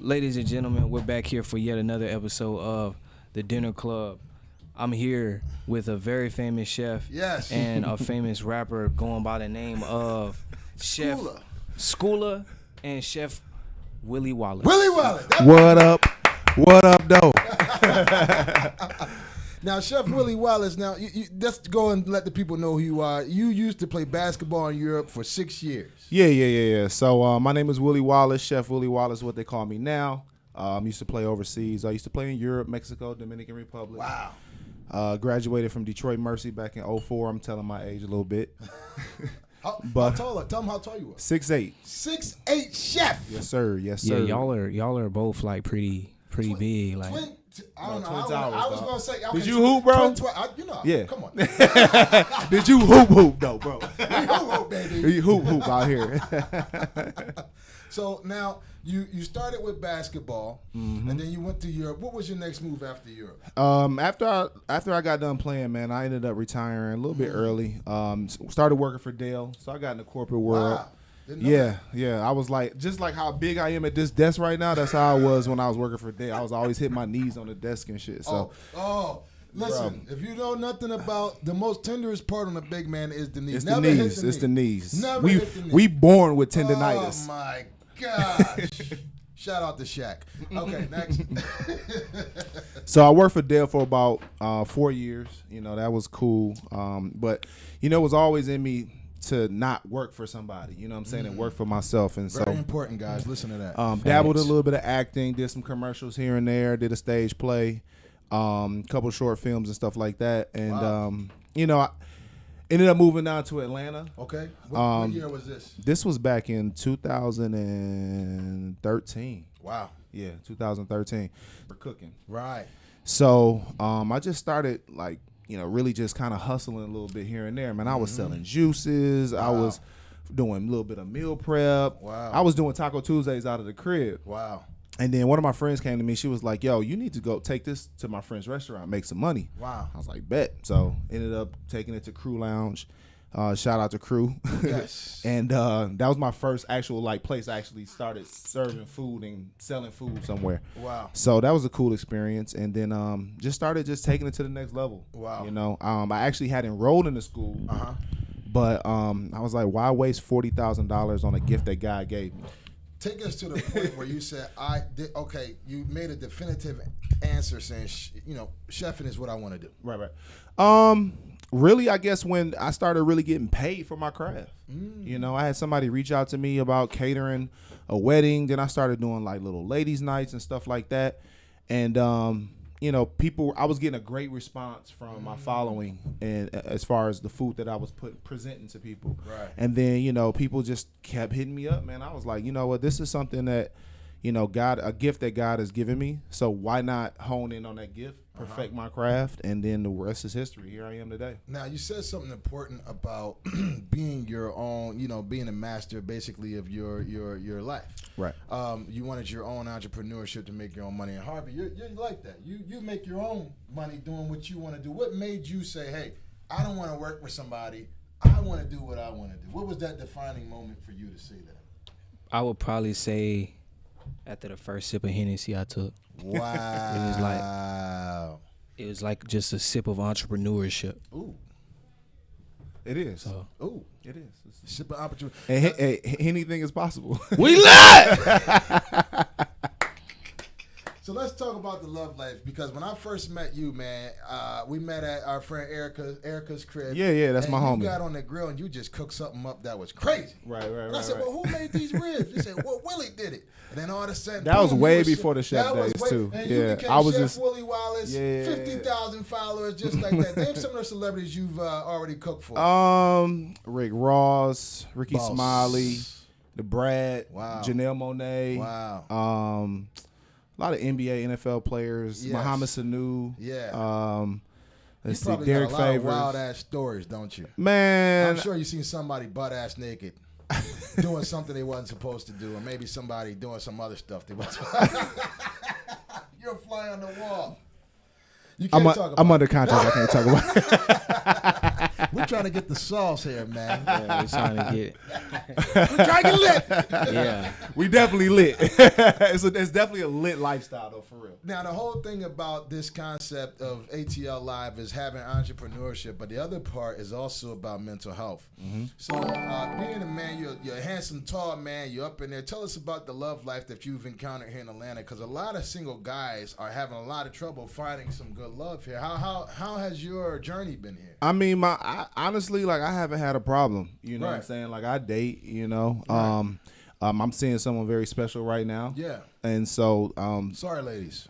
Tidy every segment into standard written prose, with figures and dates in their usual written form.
Ladies and gentlemen, we're back here for yet another episode of The Dinner Club. I'm here with a very famous chef and a famous rapper going by the name of Chef Schooler and Chef Willie Wallace. Willie Wallace. What up? What up, though? Now, Chef Willie Wallace, now, you let's go and let the people know who you are. You used to play basketball in Europe for 6 years. Yeah. So my name is Willie Wallace, Chef Willie Wallace, what they call me now. Used to play overseas. I used to play in Europe, Mexico, Dominican Republic. Wow. Graduated from Detroit Mercy back in 2004. I'm telling my age a little bit. How tall? Tell them how tall you were. 6'8". 6'8" chef. Yes, sir. Yeah, y'all are both like pretty big. Like I don't know. Twin Towers, I was gonna say. Okay, did you hoop, bro? Yeah. Come on. Did you hoop though, bro? We hoop, baby. You hoop out here. So now you started with basketball, and then you went to Europe. What was your next move after Europe? After I got done playing, man, I ended up retiring a little bit early. Started working for Dell, so I got in the corporate world. Wow. Yeah. I was like, just like how big I am at this desk right now, that's how I was when I was working for Dell. I was always hitting my knees on the desk and shit. So, listen, if you know nothing about the most tenderest part on a big man is the knees. It's Never the hit knees. the It's knee. the knees. Never hit the knee. We born with tendinitis. Oh my gosh. Shout out to Shaq. Okay, next. So I worked for Dell for about 4 years. You know, that was cool. But, you know, it was always in me to not work for somebody, you know what I'm saying, and work for myself. And Very so important, guys. Listen to that. Dabbled a little bit of acting, did some commercials here and there, did a stage play, couple short films and stuff like that. And, you know, I ended up moving down to Atlanta. Okay. What year was this? This was back in 2013. Wow. Yeah, 2013. For cooking. Right. So I just started, like, you know, really just kind of hustling a little bit here and there. Man, I was selling juices. Wow. I was doing a little bit of meal prep. Wow. I was doing Taco Tuesdays out of the crib. Wow. And then one of my friends came to me. She was like, yo, you need to go take this to my friend's restaurant, make some money. Wow. I was like, bet. So ended up taking it to Crew Lounge. Shout out to Crew. Yes. And that was my first actual like place I actually started serving food and selling food somewhere. Wow. So that was a cool experience. And then just started just taking it to the next level. Wow. You know, I actually had enrolled in the school. But I was like, why waste $40,000 on a gift that God gave me? Take us to the point where you said, you made a definitive answer saying, chefing is what I want to do. Right. Really, I guess when I started really getting paid for my craft. You know, I had somebody reach out to me about catering a wedding. Then I started doing like little ladies' nights and stuff like that. And, you know, I was getting a great response from my following and as far as the food that I was presenting to people. Right. And then, you know, people just kept hitting me up, man. I was like, you know what, this is something that, you know, a gift that God has given me. So why not hone in on that gift, perfect my craft, and then the rest is history. Here I am today. Now, you said something important about being your own, being a master basically of your life. Right. You wanted your own entrepreneurship to make your own money. And Harvey, you're like that. You make your own money doing what you want to do. What made you say, hey, I don't want to work for somebody. I want to do what I want to do? What was that defining moment for you to say that? I would probably say after the first sip of Hennessy I took. Wow. It was like just a sip of entrepreneurship. Ooh. It is. Ooh. It is. Sip of opportunity. Hey, anything is possible. We live! So let's talk about the love life, because when I first met you, man, we met at our friend Erica's crib. Yeah, that's my homie. You got on the grill and you just cooked something up that was crazy. Right. And I said, well, who made these ribs? You said, well, Willie did it. And then all of a sudden, that was way before the chef days too. And yeah, you became I was Chef just Willie Wallace. 50,000 followers, just like that. Name some of the celebrities you've already cooked for. Rick Ross, Ricky Boss. Smiley, the Brad, Wow. Janelle Monáe. Wow. A lot of NBA, NFL players. Yes. Muhammad Sanu. Yeah. Let's You see, probably Derek got a lot of Favors. wild ass stories, don't you? Man, I'm sure you've seen somebody butt ass naked doing something they wasn't supposed to do, or maybe somebody doing some other stuff they wasn't. You're a fly on the wall. You can't talk about I'm under contract. I can't talk about it. We're trying to get the sauce here, man. Yeah, we're trying to get it. We're trying to get lit. Yeah. We definitely lit. It's definitely a lit lifestyle, though, for real. Now, the whole thing about this concept of ATL Live is having entrepreneurship, but the other part is also about mental health. Mm-hmm. So, being a man, you're a handsome, tall man, you're up in there. Tell us about the love life that you've encountered here in Atlanta, because a lot of single guys are having a lot of trouble finding some good love here. How has your journey been here? I mean, honestly, like, I haven't had a problem. You know what I'm saying? Like, I date, you know. Right. I'm seeing someone very special right now. Yeah. And so sorry, ladies.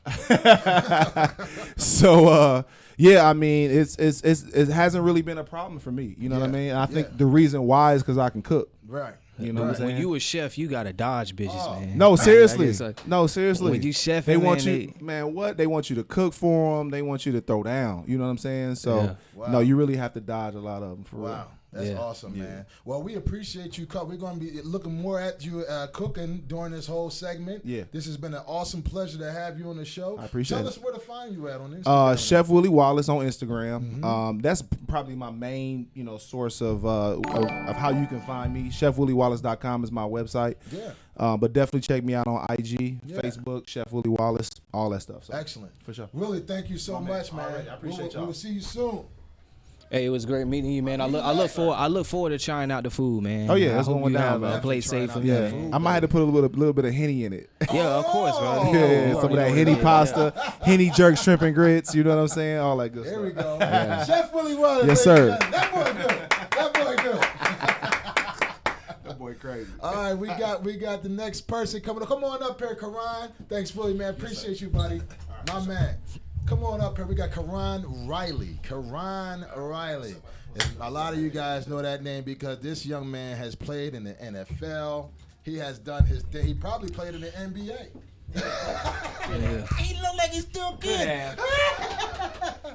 So yeah, I mean, it hasn't really been a problem for me. You know what I mean? I think the reason why is because I can cook. Right. You know what I'm saying? When you a chef, you gotta dodge bitches, man. No, seriously. No, seriously. When you chef, they want you, man. What they want you to cook for them. They want you to throw down. You know what I'm saying? So no, you really have to dodge a lot of them for real. That's awesome, man. Well, we appreciate you. We're going to be looking more at you cooking during this whole segment. Yeah. This has been an awesome pleasure to have you on the show. I appreciate it. Tell us where to find you at on Instagram. Chef Willie Wallace on Instagram. Mm-hmm. That's probably my main, source of how you can find me. ChefWillieWallace.com is my website. Yeah. But definitely check me out on IG, Facebook, Chef Willie Wallace, all that stuff. So, excellent. For sure. Willie, thank you so much, man. Right, I appreciate y'all. We'll see you soon. Hey, it was great meeting you, man. I look forward to trying out the food, man. Oh yeah, that's going down. A plate safe for me. Yeah, I might have to put a little bit of Henny in it. Yeah, of course, bro. Yeah, some of that Henny pasta, Henny jerk shrimp and grits. You know what I'm saying? All that good stuff. There we go. Yeah. Chef Willie Wallace. Yes, sir. That boy good. That boy good. That boy crazy. All right, we got the next person coming. Come on up here, Karan. Thanks, Willie, man. Appreciate you, buddy. My man. Come on up here. We got Karan Riley. Karan Riley. And a lot of you guys know that name because this young man has played in the NFL. He has done his thing. He probably played in the NBA. He look like he's still good.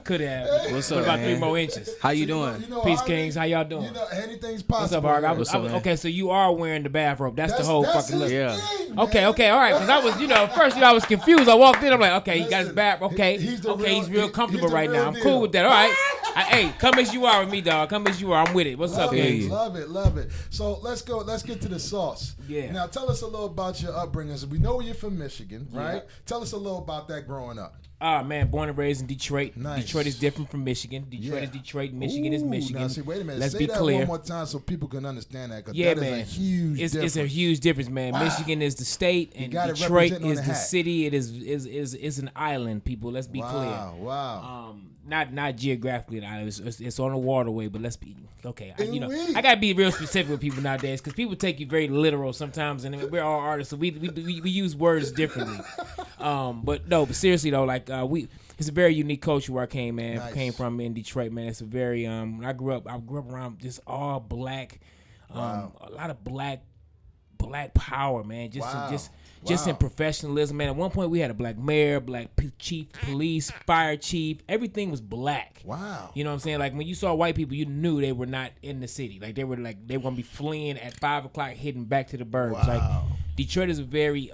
Could have. What's up, what about man? 3 more inches? How you doing? Peace Kings, how y'all doing? Anything's possible. What's up, Harvey? Okay, so you are wearing the bathrobe. That's the whole fucking look. Yeah. Okay, all right. Because I was, first I was confused. I walked in, I'm like, okay, he got his bathrobe. Okay, he's real comfortable right now. I'm cool with that. All right. Hey, come as you are with me, dog. Come as you are. I'm with it. What's up, Kings? Love it. So let's go. Let's get to the sauce. Yeah. Now tell us a little about your upbringing. We know you're from Michigan, right? Tell us a little about that growing up. Man, born and raised in Detroit. Nice. Detroit is different from Michigan. Detroit is Detroit. Michigan is Michigan. Now, see, wait a minute. Let's Say be that clear. one more time so people can understand that. Yeah, that man. Is a huge difference. It's a huge difference, man. Wow. Michigan is the state, and Detroit is the city. It is an island, people. Let's be clear. Wow. Not geographically an island. It's on a waterway, but let's be okay. I gotta be real specific with people nowadays because people take you very literal sometimes, and we're all artists, so we use words differently. But seriously though, like it's a very unique culture where I came, man. Nice. Came from in Detroit, man. It's a very when I grew up around just all black, a lot of black power, man. Just in professionalism, man. At one point, we had a black mayor, black chief police, fire chief. Everything was black. Wow. You know what I'm saying? Like when you saw white people, you knew they were not in the city. Like they were gonna be fleeing at 5 o'clock, heading back to the burbs. Wow. Like Detroit is a very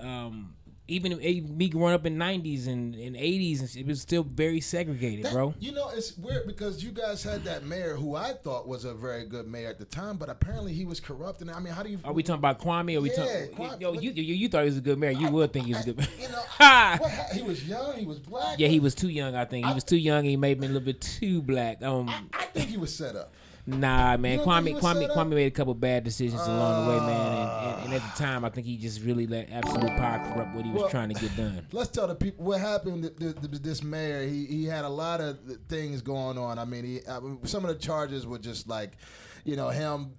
even me growing up in 90s and 80s, it was still very segregated, bro. It's weird because you guys had that mayor who I thought was a very good mayor at the time, but apparently he was corrupt. And I mean, how do you? Are we talking about Kwame? Or we Kwame. You thought he was a good mayor. You would think he was a good mayor. He was young. He was black. Yeah, he was too young. I think he was too young. He made me a little bit too black. I think he was set up. Nah, man. Kwame made a couple bad decisions along the way, man. And at the time, I think he just really let absolute power corrupt what he was trying to get done. Let's tell the people what happened. This mayor, he had a lot of things going on. I mean, some of the charges were just like, him,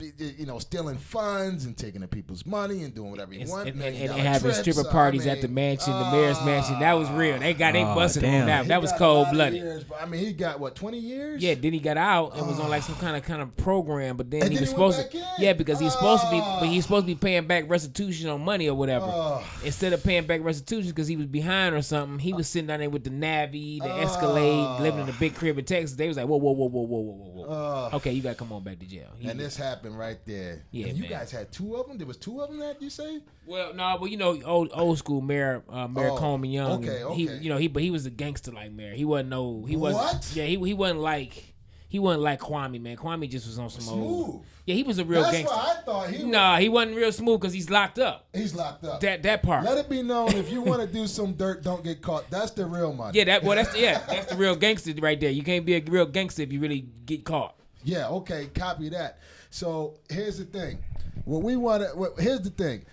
stealing funds and taking the people's money and doing whatever he wanted. And having stripper parties at the mansion, the mayor's mansion. That was real. They busted on that. That was cold-blooded. I mean, he got, 20 years? Yeah, then he got out and was on like some kind of program, but then he was supposed to. Yeah, because he's supposed to be paying back restitution on money or whatever. Instead of paying back restitution because he was behind or something, he was sitting down there with the Navy, the Escalade, living in a big crib in Texas. They was like, whoa. Okay, you got to come on back to jail. And this happened right there. Yeah, and you guys had 2 of them? There was 2 of them that you say? Well, no, but old school Mayor Coleman Young. Okay. But he was a gangster like mayor. He wasn't What? Yeah, he wasn't like. He wasn't like Kwame, man. Kwame just was on some smooth. Old. Yeah, he was a real gangster. That's why I thought he. Nah, he wasn't real smooth because he's locked up. He's locked up. That part. Let it be known if you want to do some dirt, don't get caught. That's the real money. Yeah, that's the real gangster right there. You can't be a real gangster if you really get caught. Yeah, okay, copy that. So here's the thing. Here's the thing.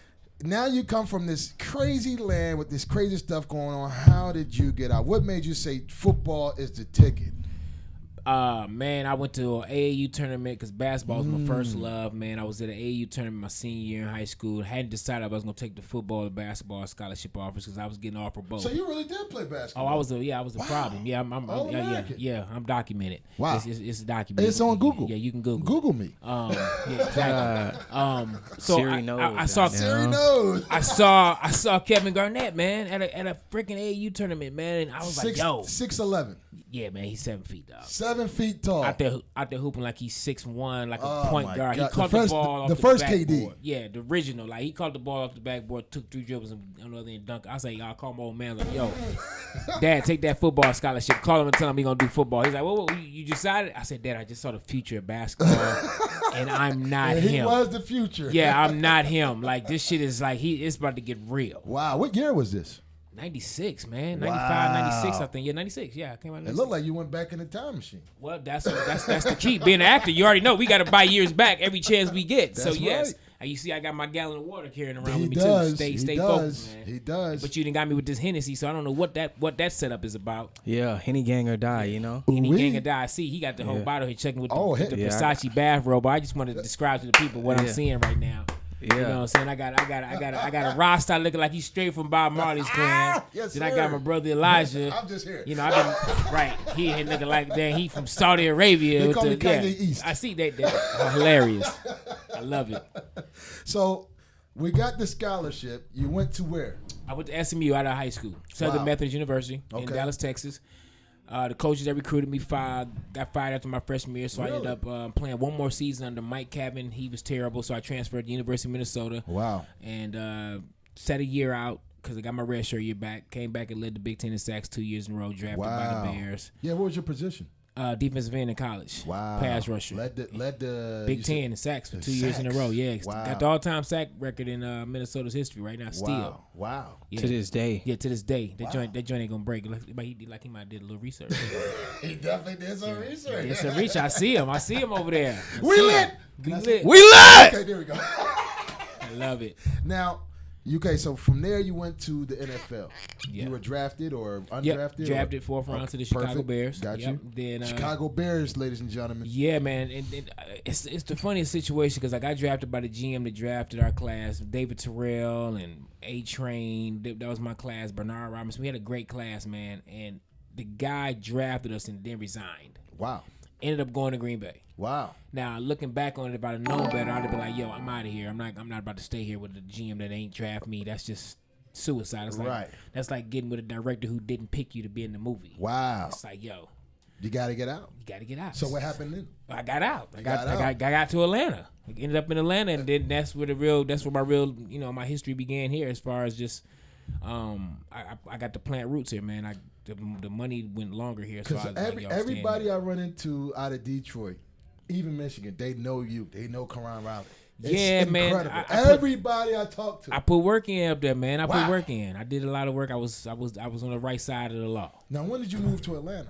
Now you come from this crazy land with this crazy stuff going on. How did you get out? What made you say football is the ticket? Man, I went to an AAU tournament because basketball was my first love, man. I was at an AAU tournament my senior year in high school. Hadn't decided I was going to take the football or basketball scholarship offers because I was getting offered both. So you really did play basketball? Oh, I was a problem. Yeah, I'm documented. Wow. It's documented. It's on Google. Yeah, you can Google. Google me. Yeah, exactly. So Siri knows. I saw Siri knows. I saw Kevin Garnett, man, at a freaking AAU tournament, man, and I was like, yo, 6'11". Yeah, man, he's 7 feet, dog. 7 feet tall. Out there hooping like he's 6'1", like a point guard. God. He caught the ball off the first backboard. KD. Yeah, the original. Like he caught the ball off the backboard, took 3 dribbles, and on the other end dunked. I say, y'all call my old man like, yo, Dad, take that football scholarship. Call him and tell him he gonna do football. He's like, what you decided? I said, Dad, I just saw the future of basketball, and I'm not him. He was the future. Yeah, I'm not him. Like this shit is like it's about to get real. Wow, what year was this? 96, man. 95, 96, I think. Yeah, 96. Yeah, I came out 96. It looked like you went back in the time machine. Well, that's the key. Being an actor, you already know we got to buy years back every chance we get. That's so, yes. Right. You see, I got my gallon of water carrying around with me, too. Stay focused, man. He does. But you done got me with this Hennessy, so I don't know what that setup is about. Yeah, Henny gang or die, you know? Henny gang or die. See, he got the whole bottle here checking with the Versace bathrobe. I just wanted to describe to the people what I'm seeing right now. Yeah. You know what I'm saying? I got a Rasta looking like he's straight from Bob Marley's clan. Yes, then I got my brother Elijah. I'm just here. You know, I've been right. He ain't looking like that. He from Saudi Arabia. They call me Kanye East. I see that. Hilarious. I love it. So we got the scholarship. You went to where? I went to SMU out of high school, Southern Methodist University in Dallas, Texas. The coaches that recruited me got fired after my freshman year, so I ended up playing one more season under Mike Cabin. He was terrible, so I transferred to the University of Minnesota. Wow. And set a year out because I got my red shirt year back. Came back and led the Big Ten in sacks 2 years in a row, drafted by the Bears. Yeah, what was your position? Defensive end in college. Wow. Pass rusher. Led the Big Ten in sacks for 2 years in a row. Yeah. Wow. Got the all-time sack record in Minnesota's history right now. Still. Wow. Yeah. To this day. Yeah, to this day. That joint ain't gonna break. Like he might have did a little research. He definitely did some research. Did some research. I see him over there. We lit. We lit. Okay, there we go. I love it. Now, okay, so from there you went to the NFL. Yeah. You were drafted or undrafted? Yep, drafted 4th round to the Chicago Bears. Got yep. you. Then, Chicago Bears, ladies and gentlemen. Yeah, man. And it's the funniest situation because I got drafted by the GM that drafted our class, David Terrell and A-Train. That was my class, Bernard Robinson. We had a great class, man. And the guy drafted us and then resigned. Wow. Ended up going to Green Bay. Wow. Now, looking back on it, if I'd have known better, I'd have been like, yo, I'm out of here. I'm not about to stay here with the GM that ain't draft me. That's just suicide. It's like, that's like getting with a director who didn't pick you to be in the movie. Wow. It's like, yo. You got to get out. You got to get out. So what happened then? I got out. I got to Atlanta. I ended up in Atlanta, and then that's where my real, my history began here as far as just, I got the plant roots here, man. The money went longer here. So everybody I run into out of Detroit, even Michigan, they know you. They know Karan Riley. It's incredible. Man. Everybody I talk to. I put work in up there, man. I put work in. I did a lot of work. I was on the right side of the law. Now, when did you move to Atlanta?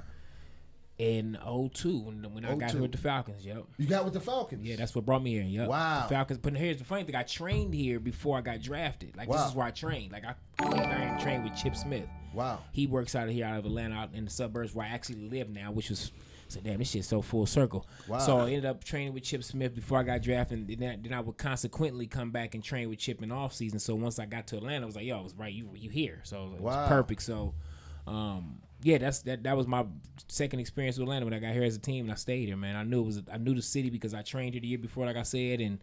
In 2002, when I got here with the Falcons, yep. You got with the Falcons? Yeah, that's what brought me here, yep. Wow. The Falcons, but here's the funny thing, I trained here before I got drafted. Like, this is where I trained. Like, I trained with Chip Smith. Wow. He works out of here, out of Atlanta, out in the suburbs where I actually live now, which was, I said, damn, this shit's so full circle. Wow. So I ended up training with Chip Smith before I got drafted, and then I would consequently come back and train with Chip in off season. So once I got to Atlanta, I was like, yo, I was right, you here. So it was perfect. So, yeah, that was my second experience with Atlanta when I got here as a team, and I stayed here, man. I knew the city because I trained here the year before, like I said, and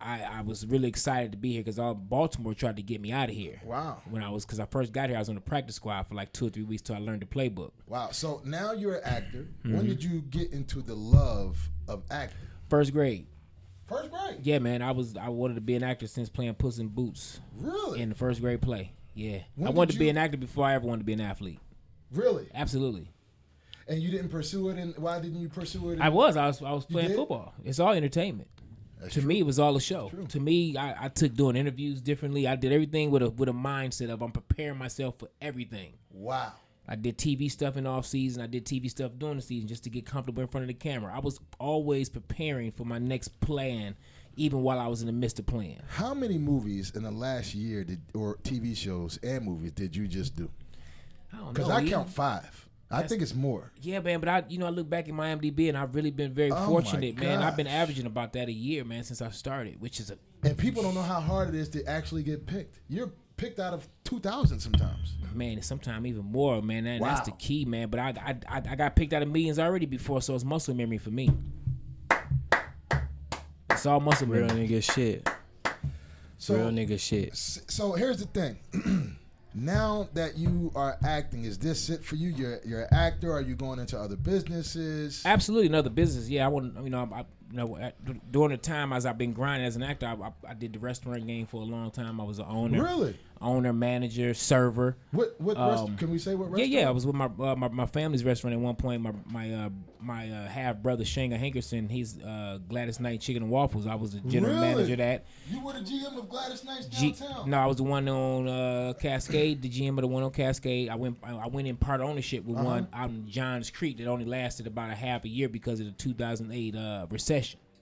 I was really excited to be here because Baltimore tried to get me out of here. Wow. Because I first got here, I was on the practice squad for like 2 or 3 weeks till I learned the playbook. Wow. So now you're an actor. Mm-hmm. When did you get into the love of acting? First grade. First grade? Yeah, man. I wanted to be an actor since playing Puss in Boots. Really? In the first grade play. Yeah. I wanted to be an actor before I ever wanted to be an athlete. Really? Absolutely. And you didn't pursue it, and why didn't you pursue it? I was playing football. It's all entertainment. To me, it was all a show. To me, I took doing interviews differently. I did everything with a mindset of I'm preparing myself for everything. Wow. I did TV stuff in the off season. I did TV stuff during the season just to get comfortable in front of the camera. I was always preparing for my next plan, even while I was in the midst of playing. How many movies in the last year or TV shows and movies did you just do? I don't know. Because I count 5. I think it's more. Yeah, man, but I look back at my IMDb and I've really been very fortunate, man. I've been averaging about that a year, man, since I started, which is and people don't know how hard it is to actually get picked. You're picked out of 2,000 sometimes. Man, sometimes even more, man. That's the key, man. But I got picked out of millions already before, so it's muscle memory for me. It's all muscle memory. Real nigga shit. Real nigga shit. So here's the thing. Now that you are acting, is this it for you? You're an actor. Are you going into other businesses? Absolutely, another business. Yeah, I want. During the time as I've been grinding as an actor, I did the restaurant game for a long time. I was an owner. Really? Owner, manager, server. What restaurant? Can we say what restaurant? Yeah. I was with my family's restaurant at one point. My half brother Shanga Hankerson, he's Gladys Knight Chicken and Waffles. I was the general manager of that. You were the GM of Gladys Knight's downtown. No, I was the one on Cascade, the GM of the one on Cascade. I went in part ownership with one out in Johns Creek that only lasted about a half a year because of the 2008 recession.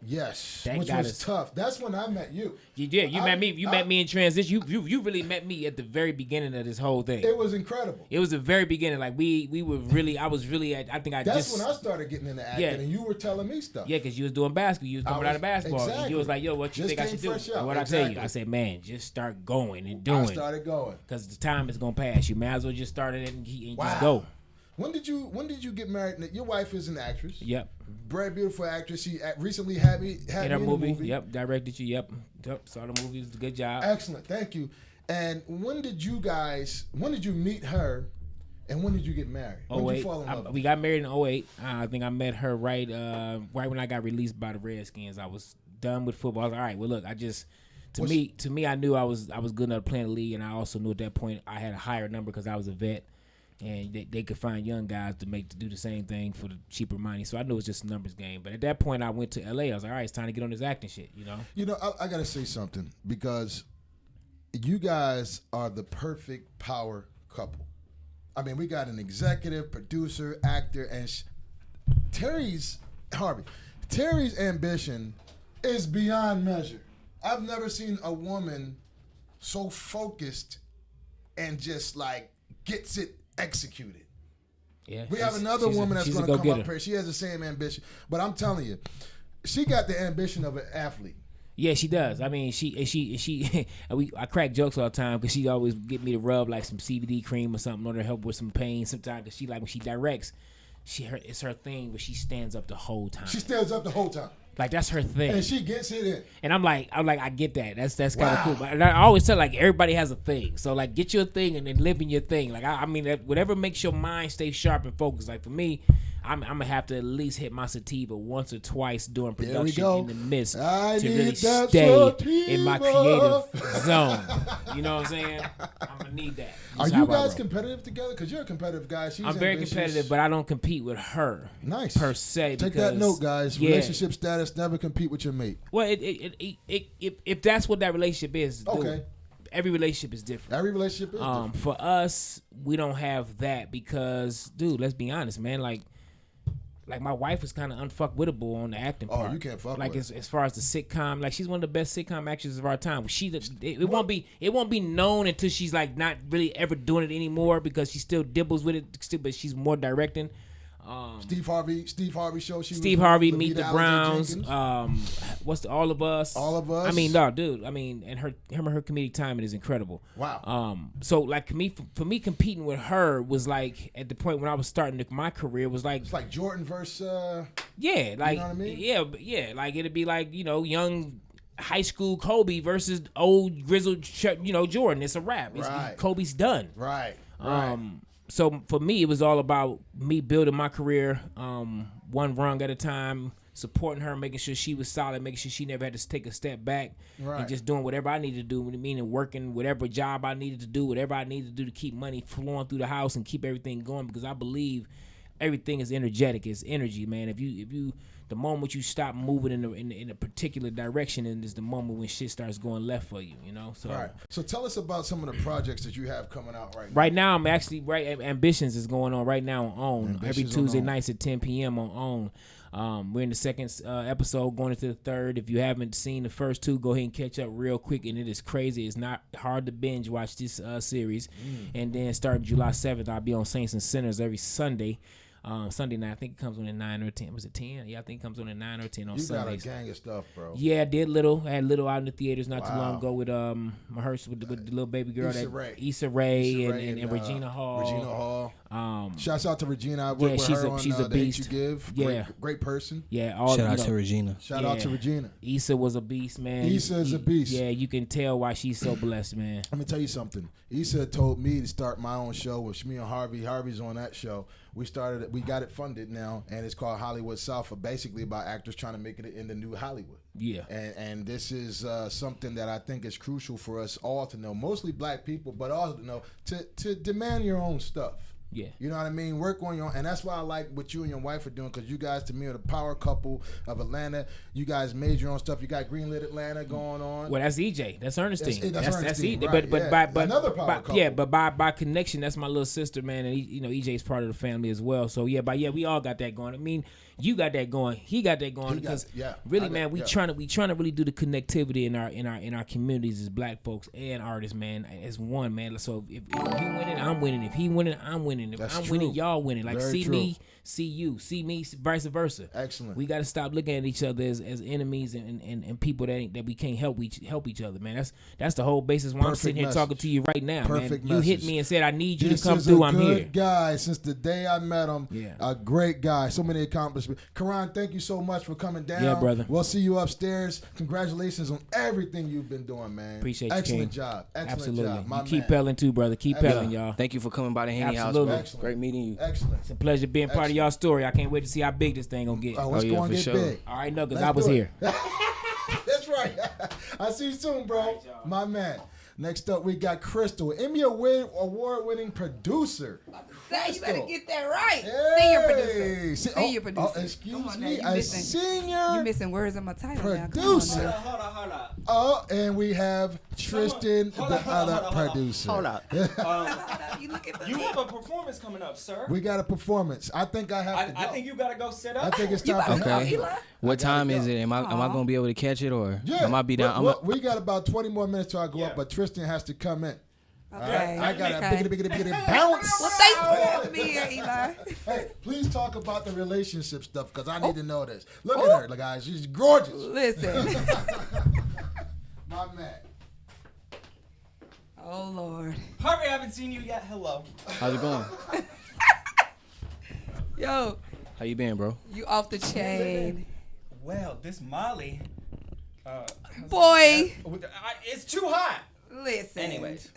Yes, which was tough. That's when I met you. You did. You met me. You met me in transition. You really met me at the very beginning of this whole thing. It was incredible. It was the very beginning. Like we were really. I was really. That's when I started getting into acting, and you were telling me stuff. Yeah, because you was doing basketball. You was coming out of basketball. Exactly. And you was like, "Yo, what you think I should do?" And what I tell you, I said, "Man, just start going and doing." I started going because the time is gonna pass. You might as well just start it and just go. When did you get married? Your wife is an actress. Yep. Very beautiful actress. She recently had me in a movie. Yep. Directed you. Yep. Saw the movie. It was a good job. Excellent. Thank you. And when did you meet her? And when did you get married? When did you fall in love? We got married in 2008. I think I met her right when I got released by the Redskins. I was done with football. I was like, all right, well, look, to me, I knew I was good enough to play in the league, and I also knew at that point I had a higher number because I was a vet. And they could find young guys to do the same thing for the cheaper money. So I knew it was just a numbers game. But at that point, I went to LA. I was like, all right, it's time to get on this acting shit, you know? You know, I got to say something because you guys are the perfect power couple. I mean, we got an executive, producer, actor, and Terry's ambition is beyond measure. I've never seen a woman so focused and just like gets it executed. Yeah, we have another woman that's going to come up here. She has the same ambition, but I'm telling you, she got the ambition of an athlete. Yeah, she does. I mean, I crack jokes all the time because she always get me to rub like some CBD cream or something on her, help with some pain. Sometimes because she when she directs, it's her thing where she stands up the whole time. She stands up the whole time. Like that's her thing, and she gets it in. And I'm like, I get that. That's kind of cool. But I always tell everybody has a thing. So get your thing and then live in your thing. I mean, whatever makes your mind stay sharp and focused. Like for me, I'm gonna have to at least hit my sativa once or twice during production in the midst to really stay in my creative zone. You know what I'm saying? I'm gonna need that. Are you guys competitive together? Because you're a competitive guy. I'm very competitive, but I don't compete with her. Nice. Per se. Take that note, guys. Yeah. Relationship status: never compete with your mate. Well, if that's what that relationship is, okay. Every relationship is different. Every relationship is different. For us, we don't have that because, dude, let's be honest, man. Like my wife is kind of unfuckwittable on the acting part. Oh, you can't fuck with as far as the sitcom, she's one of the best sitcom actresses of our time. It won't be known until she's not really ever doing it anymore because she still dibbles with it, but she's more directing. Steve Harvey show. Steve Harvey, Meet the Browns. What's All of Us? All of Us. I mean, no, dude. I mean, and her comedic timing is incredible. Wow. So for me, competing with her was at the point when I was starting my career was it's like Jordan versus. Yeah, you know what I mean? Yeah. It'd be young high school Kobe versus old grizzled Jordan. It's a wrap. Right. Kobe's done. Right. So for me, it was all about me building my career one rung at a time, supporting her, making sure she was solid, making sure she never had to take a step back, and just doing whatever I needed to do, meaning working whatever job I needed to do, whatever I needed to do to keep money flowing through the house and keep everything going because I believe everything is energetic. It's energy, man. If you the moment you stop moving in a particular direction, and is the moment when shit starts going left for you, you know. So, all right. So tell us about some of the projects that you have coming out right now. Right now, I'm actually Ambitions is going on right now on OWN. Ambitions Every Tuesday on nights at 10 p.m. on OWN. We're in the second episode, going into the third. If you haven't seen the first two, go ahead and catch up real quick. And it is crazy. It's not hard to binge watch this series. And then starting July 7th, I'll be on Saints and Sinners every Sunday. Sunday night, I think it comes on at 9 or 10. Was it 10? Yeah, I think it comes on at 9 or 10 on Sundays. You got a gang of stuff, bro. Yeah, I did little. I had little out in the theaters not too long ago with rehearsal with the little baby girl, Issa Rae and Regina Hall. Regina Hall. Shouts out to Regina. I work with her on she's a beast. You Give. Yeah, great person. Yeah, shout out to Regina. Shout out to Regina. Issa was a beast, man. Issa is a beast. Yeah, you can tell why she's so blessed, man. Let me tell you something. Issa told me to start my own show with me and Harvey. Harvey's on that show. We got it funded now, and it's called Hollywood South, basically about actors trying to make it in the new Hollywood. Yeah. And this is something that I think is crucial for us all to know, mostly black people, but also to know to demand your own stuff. Yeah. You know what I mean? Work on your own. And that's why I like what you and your wife are doing, because you guys, to me, are the power couple of Atlanta. You guys made your own stuff. You got Greenlit Atlanta going on. Well, that's EJ. That's Ernestine. That's Ernestine. Right, but another power couple. Yeah, but by connection, that's my little sister, man. And EJ's part of the family as well. So yeah, we all got that going. I mean, you got that going. He got that going. Because really, man, we trying to really do the connectivity in our communities as black folks and artists, man, as one, man. So if you winning, I'm winning. If he winning, I'm winning. If I'm winning, y'all winning. Like, see me, see you, see me, vice versa. Excellent. We got to stop looking at each other as enemies and people that we can't help each other, man. That's the whole basis why I'm sitting here talking to you right now, man. You hit me and said I need you to come through. I'm here. Good guy. Since the day I met him, a great guy. So many accomplishments. Karan, thank you so much for coming down. Yeah, brother. We'll see you upstairs. Congratulations on everything you've been doing, man. Appreciate you, Excellent King. job. Excellent Absolutely. job. My Keep pelling too, brother. Keep pelling, y'all. Thank you for coming by the Henny House. Excellent. Great meeting you. Excellent. It's a pleasure being part of y'all story. I can't wait to see how big this thing gonna get. It's going to get big. All right, no, because I was here. That's right. I'll see you soon, bro. Right, my man. Next up, we got Crystal, Emmy award-winning producer. Say, you better get that right. Hey. Senior producer. Senior producer. Oh, excuse me. Now, Senior you missing words in my title producer. now. Hold on. Oh, and we have Tristan, the other producer. Hold up. You look at the You have a performance coming up, sir. We got a performance. I think I have to go. I think you gotta go set up. I think it's time about for to go, Okay. Eli? What time is it? Am I gonna be able to catch it, or am I be down? We got about 20 more minutes till I go up, but Tristan has to come in. Okay. I got a okay. big bounce. Well, thanks for having me here, Eli. Hey, please talk about the relationship stuff, because I need to know this. Look at her, guys. She's gorgeous. Listen. My man. Oh, Lord. Harvey, I haven't seen you yet. Hello. How's it going? Yo, How you been, bro? you off the chain. Well, this Molly. Boy. It's too hot. Listen. Anyways.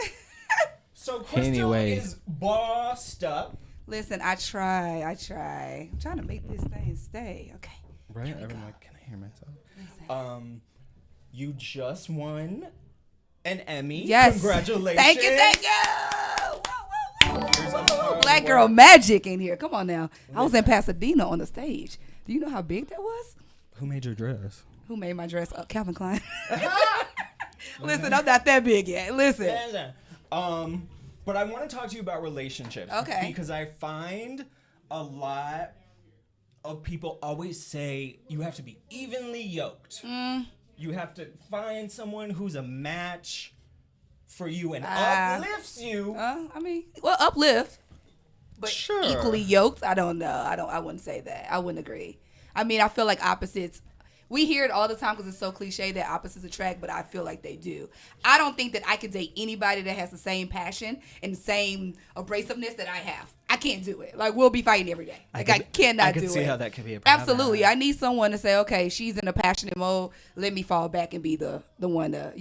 So Crystal is bossed up. Listen, I try. I'm trying to make this thing stay. Okay. Right? Everyone, can I hear myself? You just won an Emmy. Yes. Congratulations. Thank you. Woo. Black girl magic in here. Come on now. I was in Pasadena on the stage. Do you know how big that was? Who made your dress? Who made my dress? Calvin Klein. Listen, I'm not that big yet. Listen. But I want to talk to you about relationships. Okay. Because I find a lot of people always say you have to be evenly yoked. You have to find someone who's a match for you and uplifts you. Uplift. But Sure. equally yoked, I don't know. I wouldn't say that. I wouldn't agree. I mean, I feel like opposites. We hear it all the time because it's so cliche that opposites attract, but I feel like they do. I don't think that I could date anybody that has the same passion and the same abrasiveness that I have. I can't do it. Like, we'll be fighting every day. Like, I cannot do it. I can see how that could be a problem. Absolutely. I need someone to say, okay, she's in a passionate mode. Let me fall back and be the one to,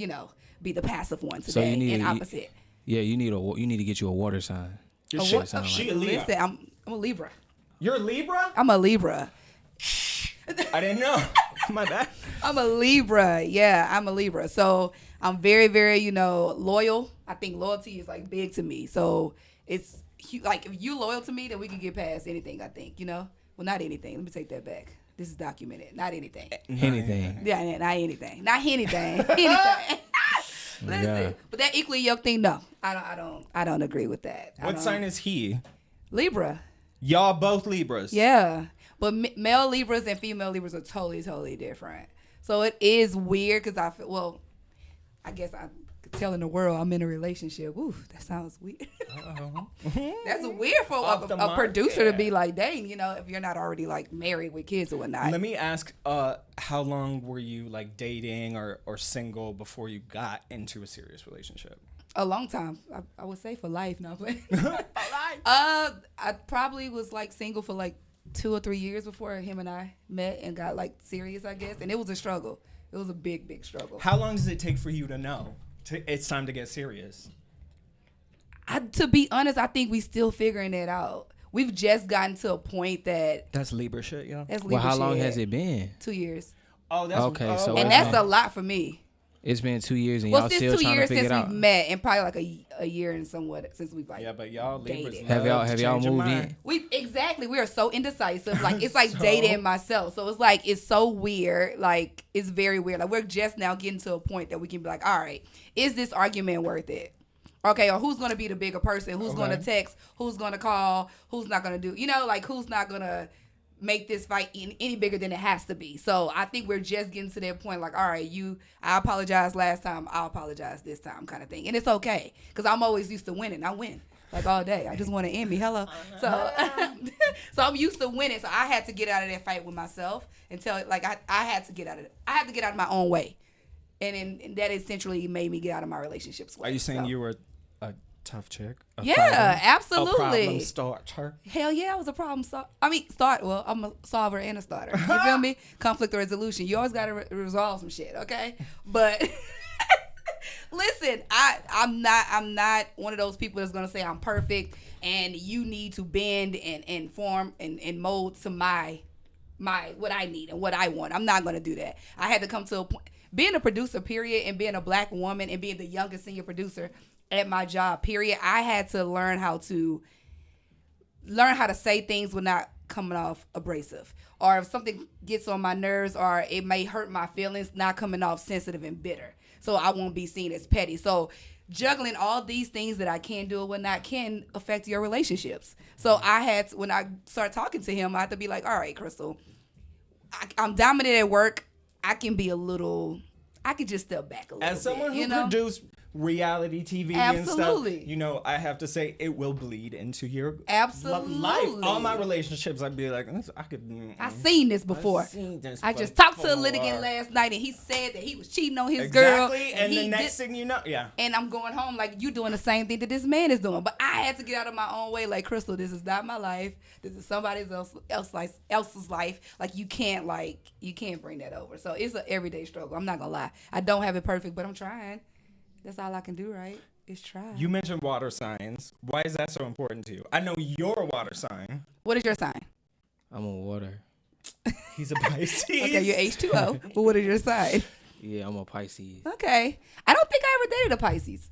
be the passive one today. So you need and opposite. You need to get you a water sign. Your shit shit sound like. She a Leo. Listen, I'm a Libra. You're a Libra? I'm a Libra. I didn't know. My bad. I'm a Libra. Yeah, I'm a Libra. So I'm very, very, loyal. I think loyalty is like big to me. So it's like if you loyal to me, then we can get past anything. I think, well, not anything. Let me take that back. This is documented. Not anything. Anything. Yeah, not anything. Not anything. Anything. Listen, but that equally yoked thing, no, I don't agree with that. What sign is he? Libra. Y'all both Libras. Yeah, but male Libras and female Libras are totally different. So it is weird because I guess I'm telling the world I'm in a relationship. Ooh, that sounds weird. That's weird for a producer to be like, dang, if you're not already like married with kids or whatnot. Let me ask, how long were you like dating or single before you got into a serious relationship? A long time. I would say for life. No, but I probably was like single for like 2 or 3 years before him and I met and got like serious, I guess. And it was a struggle. It was a big struggle. How long does it take for you to know it's time to get serious? To be honest, I think we still figuring that out. We've just gotten to a point that that's Libra shit, yeah. That's Libra how long shit. has it been? 2 years. Oh, that's okay. So and that's a lot for me. It's been 2 years and y'all still trying to figure it out. Since we've met, and probably like a year and somewhat since we've like but y'all Libras have y'all moved in? We are so indecisive. Like it's like dating myself. So it's like it's so weird. Like it's very weird. Like we're just now getting to a point that we can be like, all right, is this argument worth it? Okay, or who's gonna be the bigger person? Who's gonna text? Who's gonna call? Who's not gonna do? Like who's not gonna make this fight any bigger than it has to be. So I think we're just getting to that point, like, all right, I apologized last time, I'll apologize this time kind of thing. And it's okay, because I'm always used to winning. I win, like, all day. I just want to end me. Hello. So so I'm used to winning. So I had to get out of that fight with myself and tell it, like, I had to get out of it. I had to get out of my own way. And that essentially made me get out of my relationships. Are you saying you were a tough chick? Absolutely. A problem starter. Hell yeah, I was a problem solver. Well, I'm a solver and a starter. You feel me? Conflict resolution. You always got to resolve some shit, okay? But listen, I'm not one of those people that's gonna say I'm perfect and you need to bend and form and mold to my what I need and what I want. I'm not gonna do that. I had to come to a point. Being a producer, period, and being a black woman and being the youngest senior producer at my job, period, I had to learn how to say things without coming off abrasive, or if something gets on my nerves or it may hurt my feelings, not coming off sensitive and bitter, so I won't be seen as petty. So juggling all these things that I can do and whatnot can affect your relationships. So I had to, when I started talking to him, I had to be like, all right, Crystal, I'm dominant at work. I can just step back a little bit. As someone who produced reality TV Absolutely. and stuff, I have to say it will bleed into your Absolutely. life. All my relationships, I'd be like, I seen this before. I just talked to a litigant last night and he said that he was cheating on his girl. Exactly, and the next thing you know, and I'm going home like, you doing the same thing that this man is doing. But I had to get out of my own way. Like, Crystal, this is not my life. This is somebody else's life. Like, you can't bring that over. So it's an everyday struggle. I'm not gonna lie. I don't have it perfect, but I'm trying. That's all I can do, right? Is try. You mentioned water signs. Why is that so important to you? I know you're a water sign. What is your sign? I'm a water. He's a Pisces. Okay, you're H2O. But what is your sign? Yeah, I'm a Pisces. Okay. I don't think I ever dated a Pisces.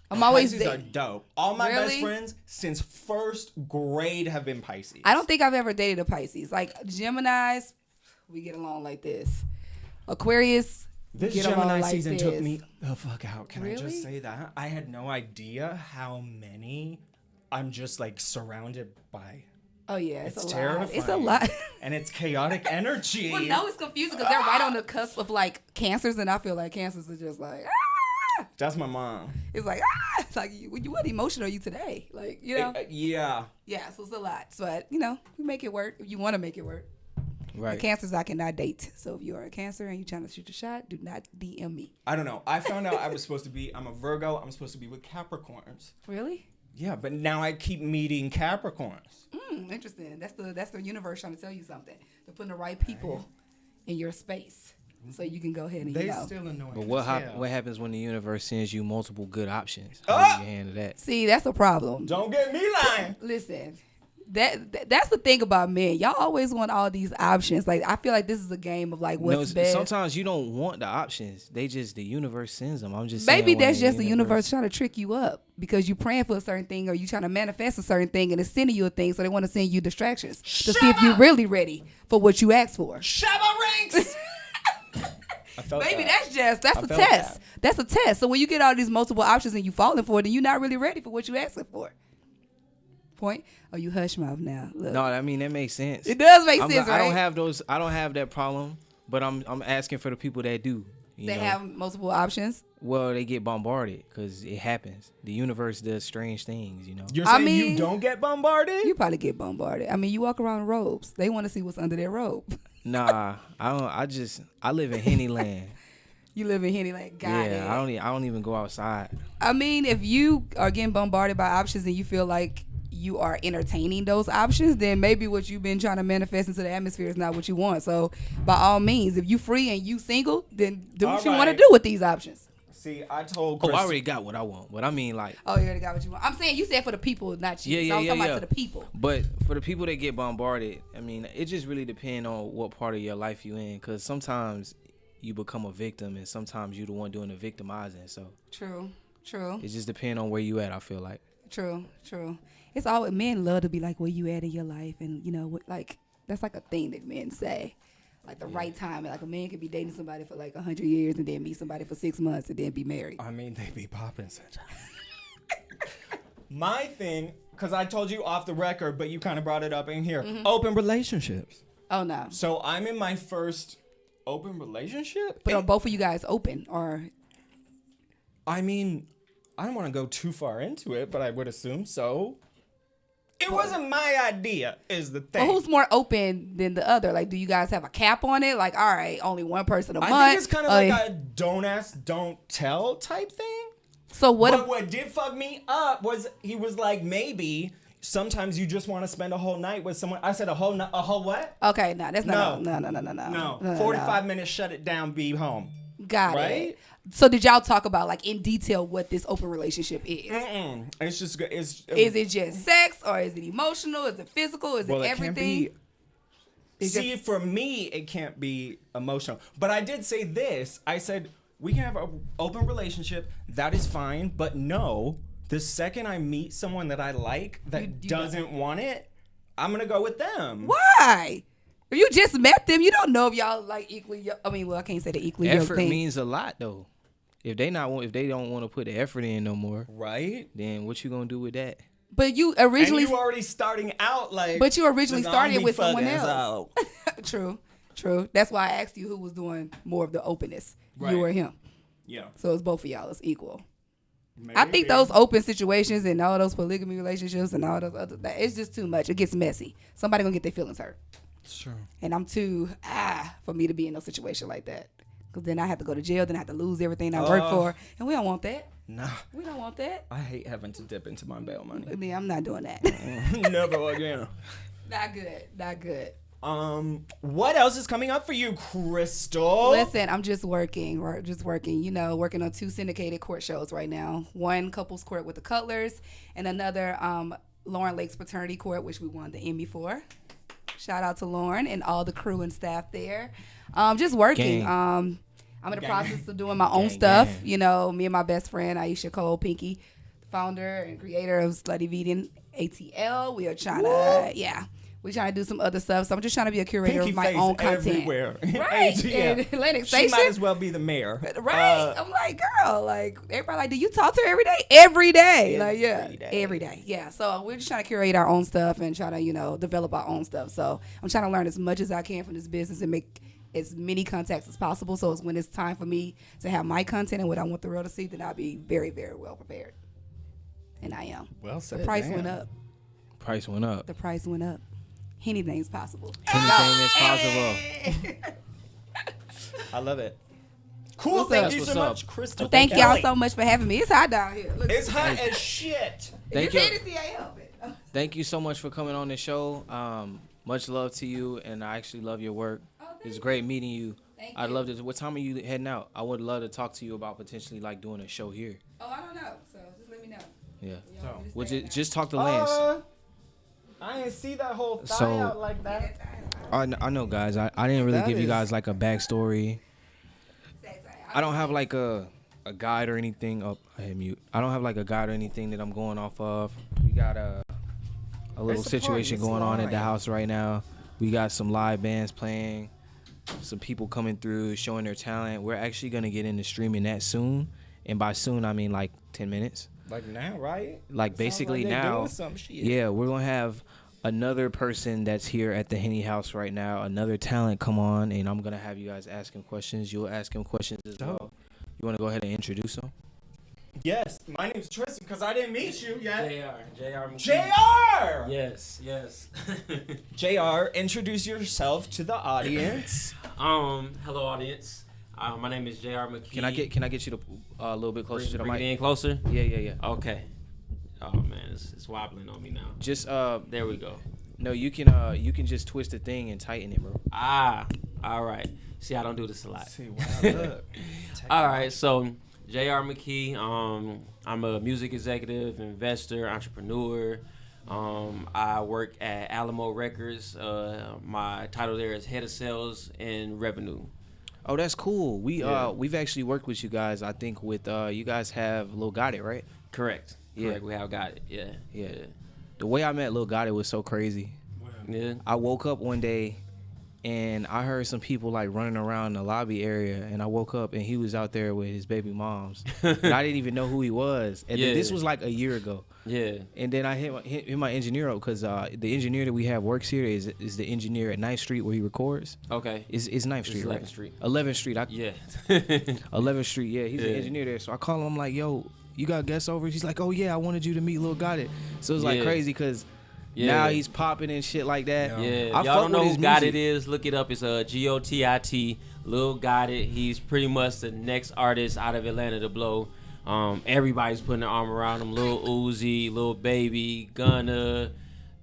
I'm always Pisces are dope. All my best friends since first grade have been Pisces. I don't think I've ever dated a Pisces. Like Geminis, we get along like this. Aquarius, this get Gemini along like season this. took me the fuck out. Can Really? I just say that? I had no idea how many I'm just like surrounded by. Oh yeah, it's a terrifying. lot. It's a lot. And it's chaotic energy. Well, no, it's confusing because they're right on the cusp of like Cancers, and I feel like Cancers are just like, That's my mom. It's like, it's like, what emotion are you today? Like, yeah. Yeah, so it's a lot. But, we make it work if you want to make it work. Right. The Cancers I cannot date. So if you are a Cancer and you're trying to shoot your shot, do not DM me. I don't know. I found out I'm a Virgo. I'm supposed to be with Capricorns. Really? Yeah, but now I keep meeting Capricorns. Interesting. That's the universe trying to tell you something. They're putting the right people in your space. So you can go ahead and, still annoying. But what happens when the universe sends you multiple good options? How do you handle that? See, that's a problem. Don't get me lying. Listen, that's the thing about men. Y'all always want all these options. Like I feel like this is a game of like what's best. Sometimes you don't want the options. The universe sends them. I'm just maybe saying that's just the universe trying to trick you up because you praying for a certain thing or you trying to manifest a certain thing and it's sending you a thing, so they want to send you distractions to see if you're really ready for what you asked for. Shabba ranks. Maybe that's a test. That's a test. So when you get all these multiple options and you falling for it, then you're not really ready for what you asking for. Point. Oh, you hush mouth now. Look. No, I mean that makes sense. It does make sense, right? I don't have those. I don't have that problem, but I'm asking for the people that do. They have multiple options. Well, they get bombarded because it happens. The universe does strange things, you know. You're saying you don't get bombarded? You probably get bombarded. I mean, you walk around in robes. They want to see what's under their robe. Nah, I don't. I live in Henny land. You live in Henny land. Got it. I don't even go outside. I mean, if you are getting bombarded by options and you feel like you are entertaining those options, then maybe what you've been trying to manifest into the atmosphere is not what you want. So by all means, if you free and you single, then do what you want to do with these options. See, I told Chris. I already got what I want, but I mean like. Oh, you already got what you want. I'm saying you said for the people, not you. So I'm talking about to the people. But for the people that get bombarded, I mean, it just really depends on what part of your life you in, because sometimes you become a victim and sometimes you the one doing the victimizing. So True. It just depends on where you at, I feel like. True. It's always, men love to be like where you at in your life, and you know, like that's like a thing that men say, like the right time. Like a man could be dating somebody for like 100 years and then meet somebody for 6 months and then be married. I mean, they be popping such. My thing, because I told you off the record, but you kind of brought it up in here. Mm-hmm. Open relationships. Oh no. So I'm in my first open relationship. But are both of you guys open, or? I mean, I don't want to go too far into it, but I would assume so. It wasn't my idea, is the thing. Well, who's more open than the other? Like, do you guys have a cap on it? Like, all right, only one person a month. I think it's kind of like a don't ask, don't tell type thing. So what? But what did fuck me up was he was like, maybe sometimes you just want to spend a whole night with someone. I said a whole what? Okay, no, that's not. No. No. 45 minutes, shut it down, be home. Got right? it. So did y'all talk about like in detail what this open relationship is? It's just is it just sex, or is it emotional? Is it physical? Is it everything? For me, it can't be emotional. But I did say this. I said we can have an open relationship. That is fine. But no, the second I meet someone that I like that doesn't want it, I'm gonna go with them. Why? If you just met them, you don't know if y'all like equally. I mean, well, I can't say the equally. Effort means a lot though. If they don't want to put the effort in no more, right? Then what you gonna do with that? But you originally and you already starting out like. But you originally started with someone else. True. That's why I asked you who was doing more of the openness, right. You or him. Yeah. So it's both of y'all. It's equal. Maybe. I think those open situations and all those polygamy relationships and all those other, it's just too much. It gets messy. Somebody gonna get their feelings hurt. Sure. And I'm too for me to be in a situation like that. Because then I have to go to jail. Then I have to lose everything I work for. And we don't want that. Nah. We don't want that. I hate having to dip into my bail money. Yeah, I'm not doing that. Never again. Not good. What else is coming up for you, Crystal? Listen, I'm just working. You know, working on 2 syndicated court shows right now. One couples court with the Cutlers, and another Lauren Lake's paternity court, which we won the Emmy for. Shout out to Lauren and all the crew and staff there. Just working. I'm in the process of doing my own stuff. You know, me and my best friend Aisha Cole Pinky, founder and creator of Slutty Vegan ATL. We are trying to, we're trying to do some other stuff. So I'm just trying to be a curator Pinky of my own content. Everywhere. Right. In Atlantic Station. She might as well be the mayor. Right. I'm like, girl, like, everybody like, do you talk to her every day? Every day. Every day. Yeah. So we're just trying to curate our own stuff and try to, you know, develop our own stuff. So I'm trying to learn as much as I can from this business and make as many contacts as possible. So it's when it's time for me to have my content and what I want the world to see, then I'll be very, very well prepared. And I am. Well said. The price went up. The price went up. Anything's possible. Anything is possible. I love it. Cool. Thank you so much, Crystal. Thank y'all so much for having me. It's hot down here. Look, it's hot as shit. Thank you. Thank you so much for coming on the show. Much love to you, and I actually love your work. It's great meeting you. I'd love to. What time are you heading out? I would love to talk to you about potentially like doing a show here. Oh, I don't know. So just let me know. Yeah. Just talk to Lance. I didn't see that whole thigh So- out like that. I know, guys. I didn't really That give you is- guys like a backstory. I don't have like a guide or anything. Oh, I hit mute. I don't have like a guide or anything that I'm going off of. We got a little It's a party, situation it's going on at the live. house right now. We got some live bands playing, some people coming through showing their talent. We're actually gonna get into streaming that soon, and by soon I mean like 10 minutes. Like now, right? Like basically now. Yeah, we're gonna have another person that's here at the Henny House right now, another talent come on, and I'm gonna have you guys ask him questions. You'll ask him questions as well. You wanna go ahead and introduce him? Yes, my name's Tristan because I didn't meet you yet. JR. JR! Yes. JR, introduce yourself to the audience. Hello, audience. My name is JR McKee. Can I get you to a little bit closer to the Bring mic? it in closer? Yeah. Okay. Oh man, it's wobbling on me now. Just There we go. no, you can just twist the thing and tighten it, bro. All right. See, I don't do this a lot. See, wow, All right, so JR McKee. I'm a music executive, investor, entrepreneur. I work at Alamo Records. My title there is head of sales and revenue. Oh, that's cool. We've actually worked with you guys. I think with you guys have Lil Gotti, right? Correct. Yeah. Correct. We have got it. Yeah. The way I met Lil Gotti was so crazy. Yeah. I woke up one day and I heard some people like running around the lobby area, and I woke up and he was out there with his baby moms. And I didn't even know who he was. And then this was like a year ago. Yeah. And then I hit my engineer up because the engineer that we have works here is the engineer at 9th Street where he records. Okay. It's 9th Street, It's 11th right? Street. 11th Street. Yeah. 11th Street, yeah. He's the engineer there. So I call him, I'm like, yo, you got guests over? He's like, oh, yeah, I wanted you to meet Lil Gotti. So it's like Yeah. crazy because now he's popping and shit like that. Yeah. I Y'all fuck don't know with who his Gotti music. is. Look it up. It's GOTIT. Lil Gotti. He's pretty much the next artist out of Atlanta to blow. Everybody's putting their arm around him. Lil Uzi, Lil Baby, Gunna,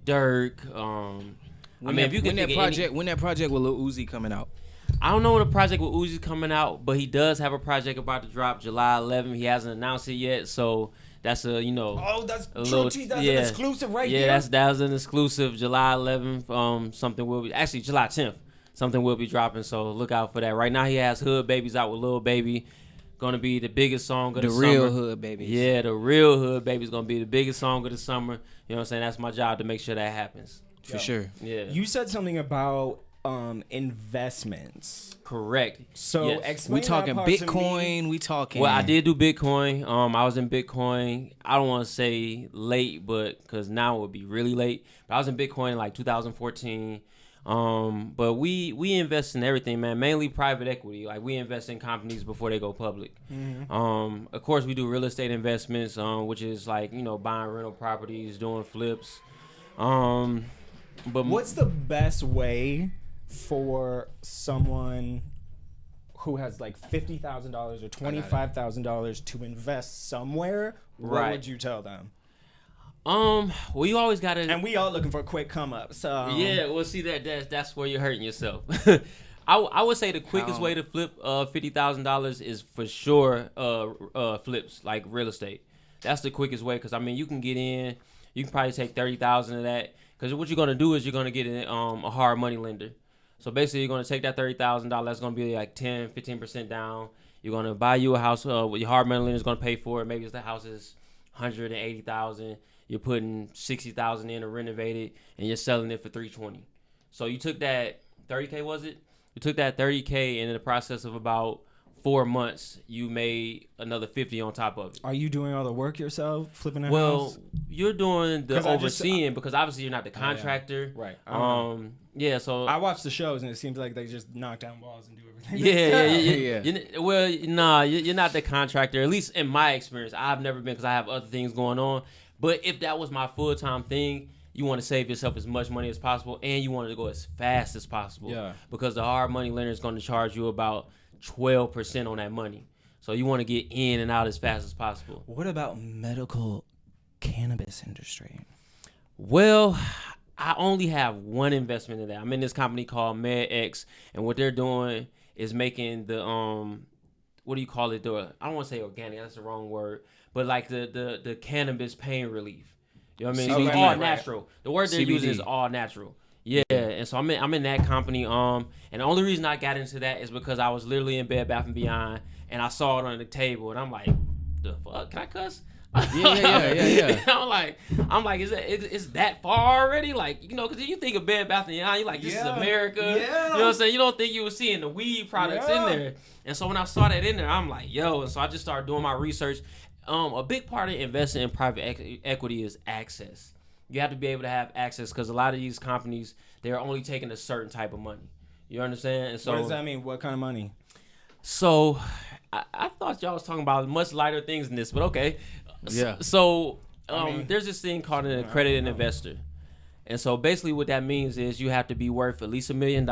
Dirk. If you can think of when that project with Lil Uzi coming out. I don't know when the project with Uzi's coming out, but he does have a project about to drop July 11th. He hasn't announced it yet, so that's Oh, that's a true. little, That's an exclusive right here. Yeah, that's an exclusive. July 11th. Something will be actually July 10th. Something will be dropping, so look out for that. Right now, he has Hood Babies out with Lil Baby. Gonna be the biggest song of the summer. The real Hood Babies. Yeah, the real Hood Babies gonna be the biggest song of the summer. You know what I'm saying? That's my job to make sure that happens. For sure. Yeah. You said something about investments. Correct. So Yes. explain We that talking part to me. Bitcoin. We talking. Well, I did do Bitcoin. I was in Bitcoin. I don't want to say late, but because now it would be really late. But I was in Bitcoin in like 2014. But we invest in everything, man. Mainly private equity. Like we invest in companies before they go public. Of course, we do real estate investments, which is like buying rental properties, doing flips. But What's the best way for someone who has like $50,000 or $25,000 to invest somewhere? What Right. would you tell them? well, you always gotta. And we all looking for a quick come up. So Yeah, well, see that's where you're hurting yourself. I would say the quickest way to flip $50,000 is for sure flips like real estate. That's the quickest way because you can get in. You can probably take 30,000 of that because what you're gonna do is you're gonna get a hard money lender. So basically, you're gonna take that $30,000. That's gonna be like 10-15% down. You're gonna buy you a house. Your hard money lender is gonna pay for it. Maybe the house is $180,000. You're putting $60,000 in to renovate it, and you're selling it for $320,000. So you took that $30K, was it? You took that $30K, and in the process of about 4 months, you made another $50 on top of it. Are you doing all the work yourself, flipping a Well, house? you're doing the 'Cause I just- overseeing because obviously you're not the contractor. Right. Yeah. So I watch the shows and it seems like they just knock down walls and do everything. Yeah. Well, nah, you're not the contractor. At least in my experience, I've never been because I have other things going on. But if that was my full-time thing, you want to save yourself as much money as possible, and you want to go as fast as possible. Yeah. Because the hard money lender is going to charge you about 12% on that money. So you want to get in and out as fast as possible. What about medical cannabis industry? Well, I only have one investment in that. I'm in this company called MedX, and what they're doing is making the what do you call it? I don't want to say organic. That's the wrong word. But like the cannabis pain relief. You know what I mean? So it's all natural. The word they're using is all natural. Yeah, and so I'm in that company. And the only reason I got into that is because I was literally in Bed Bath & Beyond, and I saw it on the table, and I'm like, the fuck? Can I cuss? Yeah. I'm like, is that far already? Like, you know, because you think of Bed Bath & Beyond, you're like, this is America. Yeah. You know what I'm saying? You don't think you were seeing the weed products in there. And so when I saw that in there, I'm like, yo. And so I just started doing my research. A big part of investing in private equity is access. You have to be able to have access because a lot of these companies, they're only taking a certain type of money. You understand? And so, what does that mean? What kind of money? So I thought y'all was talking about much lighter things than this, but okay. Yeah. So there's this thing called an accredited investor. And so basically what that means is you have to be worth at least $1 million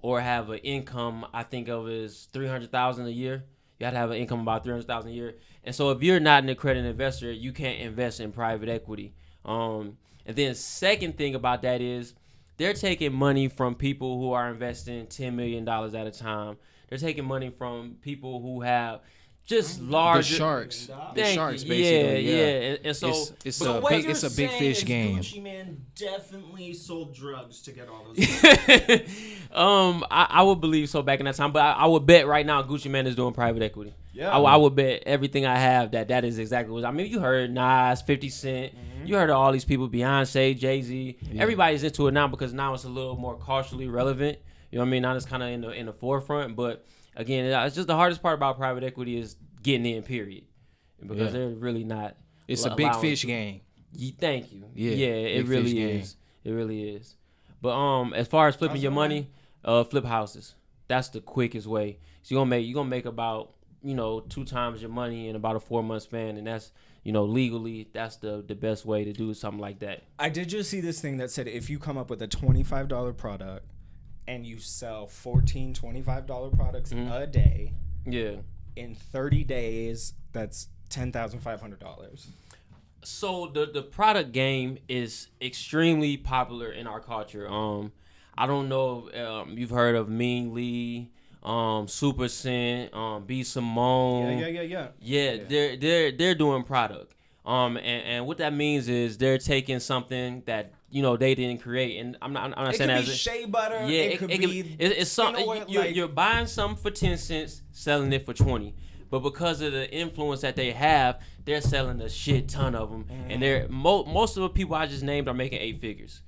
or have an income, I think of as $300,000 a year. You have to have an income about $300,000 a year. And so if you're not an accredited investor, you can't invest in private equity. And then second thing about that is they're taking money from people who are investing $10 million at a time. They're taking money from people who have just large sharks. The sharks, basically. Yeah. And so it's a big fish game. Gucci Man definitely sold drugs to get all those. I would believe so back in that time, but I would bet right now Gucci Man is doing private equity. Yeah, I would bet everything I have that is exactly what I mean. You heard Nas, 50 Cent, you heard of all these people, Beyonce, Jay-Z. Yeah. Everybody's into it now because now it's a little more culturally relevant. You know what I mean? Now it's kind of in the forefront, but again, it's just the hardest part about private equity is getting in, period, because they're really not. It's a big fish game. Thank you. Yeah, it really is. It really is. But as far as flipping your money, flip houses. That's the quickest way. So you're gonna make about 2 times your money in about a 4-month span, and that's legally that's the best way to do something like that. I did just see this thing that said if you come up with a $25 product and you sell 14 $25 products a day, in 30 days, that's $10,500. So the product game is extremely popular in our culture. I don't know if you've heard of Mean Lee, Super Scent, B Simone. Yeah. They're doing product. And what that means is they're taking something that they didn't create, and I'm not saying that as shea butter. Yeah, it could be. It's something you're buying something for 10 cents, selling it for 20. But because of the influence that they have, they're selling a shit ton of them, and they're most of the people I just named are making 8 figures.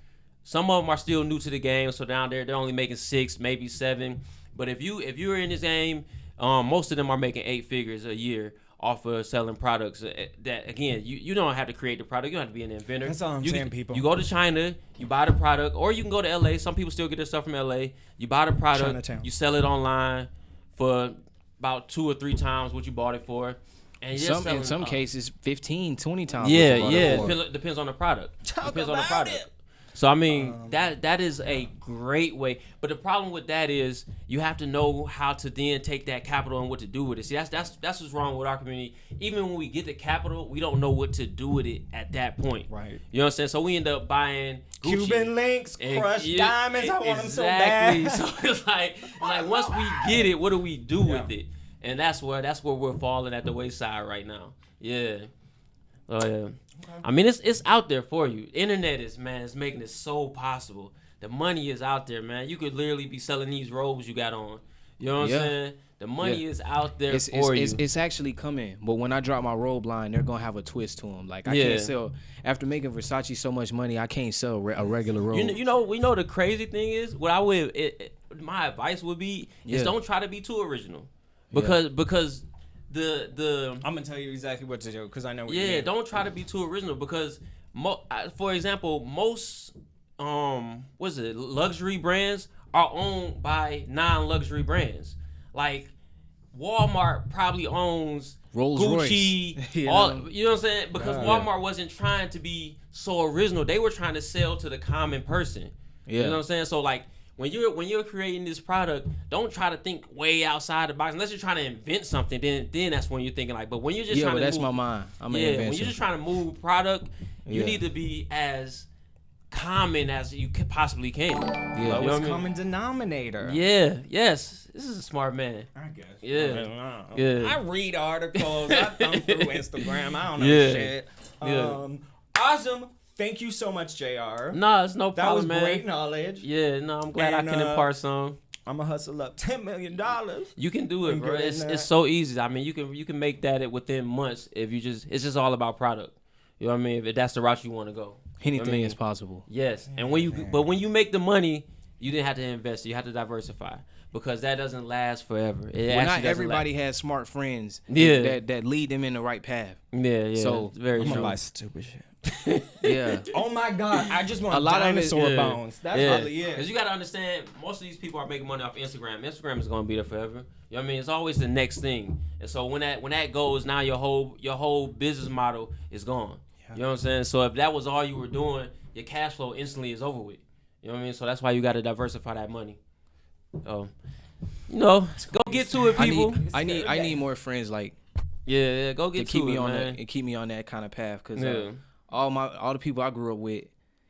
Some of them are still new to the game, so down there they're only making 6, maybe 7. But if you're in this game, most of them are making 8 figures a year off of selling products. That again, you don't have to create the product. You don't have to be an inventor. That's all I'm saying, people. You go to China, you buy the product, or you can go to LA. Some people still get their stuff from LA. You buy the product, Chinatown. You sell it online for about 2 or 3 times what you bought it for. And in some cases, 15, 20 times. Depends on the product. Depends on the product. So I mean that is a great way, but the problem with that is you have to know how to then take that capital and what to do with it. See, that's what's wrong with our community. Even when we get the capital, we don't know what to do with it at that point. Right. You know what I'm saying? So we end up buying Gucci, Cuban links, crushed diamonds. I want them so bad. So it's like once we get it, what do we do with it? And that's where we're falling at the wayside right now. Yeah. Oh yeah. I mean, it's out there for you. Internet is making it so possible. The money is out there, man. You could literally be selling these robes you got on. You know what I'm saying? The money is out there for you. It's actually coming. But when I drop my robe line, they're going to have a twist to them. Like, I can't sell. After making Versace so much money, I can't sell a regular robe. We know the crazy thing is, what my advice would be is don't try to be too original. Because the I'm gonna tell you exactly what to do because I know what you mean. Don't try to be too original because for example, most luxury brands are owned by non-luxury brands. Like Walmart probably owns Rolls Gucci, Royce. you know what I'm saying? Because Walmart wasn't trying to be so original. They were trying to sell to the common person. You know what I'm saying? So like when you're creating this product, don't try to think way outside the box. Unless you're trying to invent something, then that's when you're thinking like. But when you're just trying to that's my mind. I'm an inventor. When you're just trying to move product, you need to be as common as you possibly can. Lowest common denominator. Yeah. Yes. This is a smart man. I guess. Yeah. I read articles. I thumb through Instagram. I don't know shit. Awesome. Thank you so much, JR. No, it's no problem, man. That was great knowledge. Yeah, no, I'm glad I can impart some. I'm gonna hustle up $10 million. You can do it, bro. It's so easy. I mean, you can make that within months if you just. It's just all about product. You know what I mean? If that's the route you want to go, anything is possible. Yes, and when you make the money, you didn't have to invest. You have to diversify because that doesn't last forever. Not everybody has smart friends. That lead them in the right path. Yeah. So very true. Like stupid shit. Yeah. Oh my God! I just want a lot dinosaur of bones. That's really it. Because you got to understand, most of these people are making money off Instagram. Instagram is going to be there forever. You know what I mean? It's always the next thing. And so when that goes, now your whole business model is gone. Yeah. You know what I'm saying? So if that was all you were doing, your cash flow instantly is over with. You know what I mean? So that's why you got to diversify that money. Go get to it, people. I need more friends like. Yeah, go get to keep me it, on man. that and keep me on that kind of path because all the people I grew up with,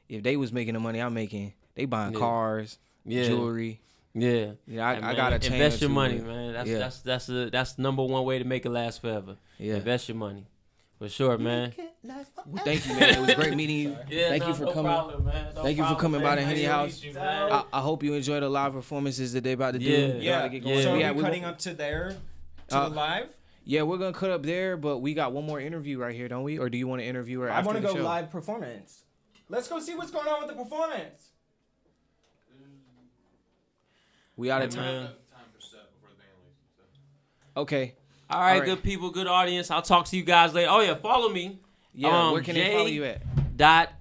if they was making the money I'm making, they buying cars, jewelry. Yeah, I gotta change. Invest your money, man. That's number one way to make it last forever. Yeah, invest your money, for sure, man. Thank you, man. It was great meeting you. Thank you for coming. Thank you for coming by the Henny House. I hope you enjoy the live performances that they about to do. So we're cutting up to there to the live. Yeah, we're gonna cut up there, but we got one more interview right here, don't we? Or do you want to interview her after the show? I want to go live performance. Let's go see what's going on with the performance. We out of time. Okay. All right, good people, good audience. I'll talk to you guys later. Oh yeah, follow me. Yeah, where can they follow you at?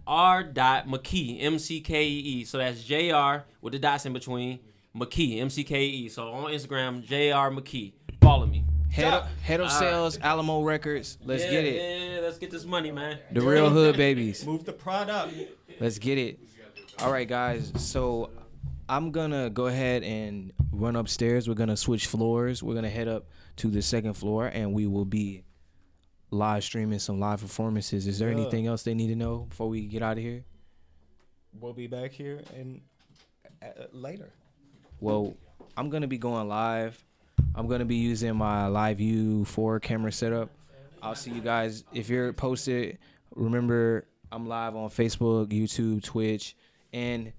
.r.mckee, MCKEE. So that's JR with the dots in between. McKee, MCKE. So on Instagram, JR McKee. Follow me. Head of sales, Alamo Records. Let's get it. Yeah, let's get this money, man. The real hood babies. Move the product. Let's get it. All right, guys. So I'm going to go ahead and run upstairs. We're going to switch floors. We're going to head up to the second floor, and we will be live streaming some live performances. Is there anything else they need to know before we get out of here? We'll be back here and later. Well, I'm going to be going live. I'm going to be using my Live View 4 camera setup. I'll see you guys. If you're posted, remember I'm live on Facebook, YouTube, Twitch, and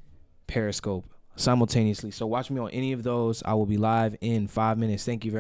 Periscope simultaneously. So watch me on any of those. I will be live in 5 minutes. Thank you very much.